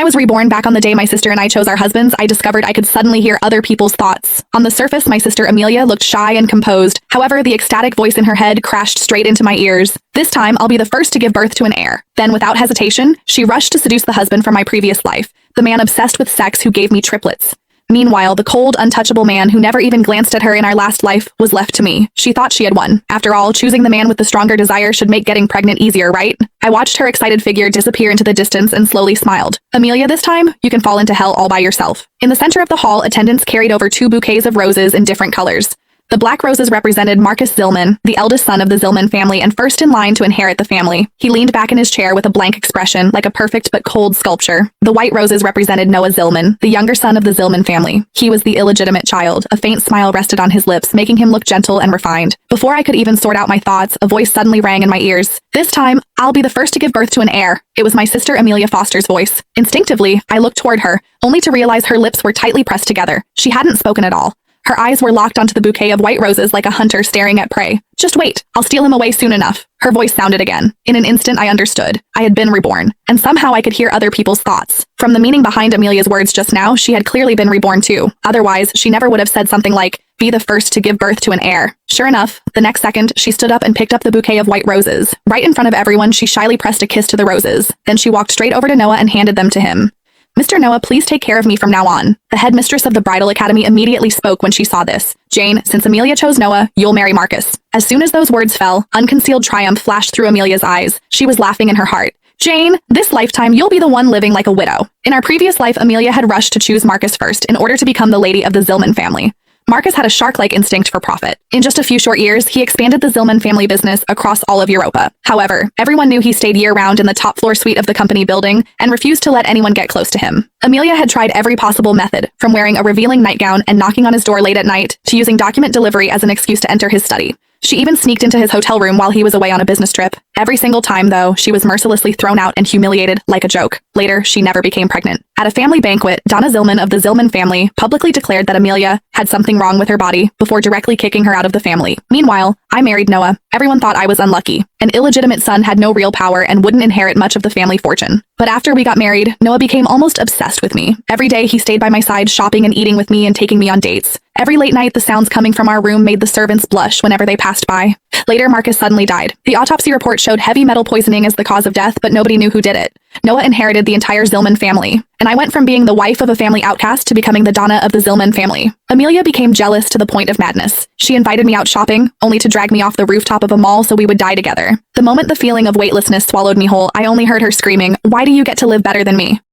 I was reborn back on the day my sister and I chose our husbands, I discovered I could suddenly hear other people's thoughts. On the surface, my sister Amelia looked shy and composed. However, the ecstatic voice in her head crashed straight into my ears. This time, I'll be the first to give birth to an heir. Then, without hesitation, she rushed to seduce the husband from my previous life, the man obsessed with sex who gave me triplets. Meanwhile, the cold, untouchable man who never even glanced at her in our last life was left to me. She thought she had won. After all, choosing the man with the stronger desire should make getting pregnant easier, right? I watched her excited figure disappear into the distance and slowly smiled. Amelia, this time, you can fall into hell all by yourself. In the center of the hall, attendants carried over 2 bouquets of roses in different colors. The black roses represented Marcus Zillman, the eldest son of the Zillman family and first in line to inherit the family. He leaned back in his chair with a blank expression, like a perfect but cold sculpture. The white roses represented Noah Zillman, the younger son of the Zillman family. He was the illegitimate child. A faint smile rested on his lips, making him look gentle and refined. Before I could even sort out my thoughts, a voice suddenly rang in my ears. This time, I'll be the first to give birth to an heir. It was my sister Amelia Foster's voice. Instinctively, I looked toward her, only to realize her lips were tightly pressed together. She hadn't spoken at all. Her eyes were locked onto the bouquet of white roses like a hunter staring at prey. Just wait, I'll steal him away soon enough. Her voice sounded again. In an instant, I understood. I had been reborn, and somehow I could hear other people's thoughts. From the meaning behind Amelia's words just now, she had clearly been reborn too. Otherwise, she never would have said something like, be the first to give birth to an heir. Sure enough, the next second, she stood up and picked up the bouquet of white roses. Right in front of everyone, she shyly pressed a kiss to the roses. Then she walked straight over to Noah and handed them to him. Mr. Noah, please take care of me from now on. The headmistress of the bridal academy immediately spoke when she saw this. Jane, since Amelia chose Noah, you'll marry Marcus. As soon as those words fell, unconcealed triumph flashed through Amelia's eyes. She was laughing in her heart. Jane, this lifetime you'll be the one living like a widow. In our previous life, Amelia had rushed to choose Marcus first in order to become the lady of the Zillman family. Marcus had a shark-like instinct for profit. In just a few short years, he expanded the Zillman family business across all of Europa. However, everyone knew he stayed year-round in the top-floor suite of the company building and refused to let anyone get close to him. Amelia had tried every possible method, from wearing a revealing nightgown and knocking on his door late at night, to using document delivery as an excuse to enter his study. She even sneaked into his hotel room while he was away on a business trip. Every single time, though, she was mercilessly thrown out and humiliated like a joke. Later, she never became pregnant. At a family banquet, Donna Zillman of the Zillman family publicly declared that Amelia had something wrong with her body before directly kicking her out of the family. Meanwhile, I married Noah. Everyone thought I was unlucky. An illegitimate son had no real power and wouldn't inherit much of the family fortune. But after we got married, Noah became almost obsessed with me. Every day, he stayed by my side shopping and eating with me and taking me on dates. Every late night, the sounds coming from our room made the servants blush whenever they passed by. Later, Marcus suddenly died. The autopsy report showed heavy metal poisoning as the cause of death, but nobody knew who did it. Noah inherited the entire Zillman family, and I went from being the wife of a family outcast to becoming the Donna of the Zillman family. Amelia became jealous to the point of madness. She invited me out shopping, only to drag me off the rooftop of a mall so we would die together. The moment the feeling of weightlessness swallowed me whole, I only heard her screaming, "Why do you get to live better than me?"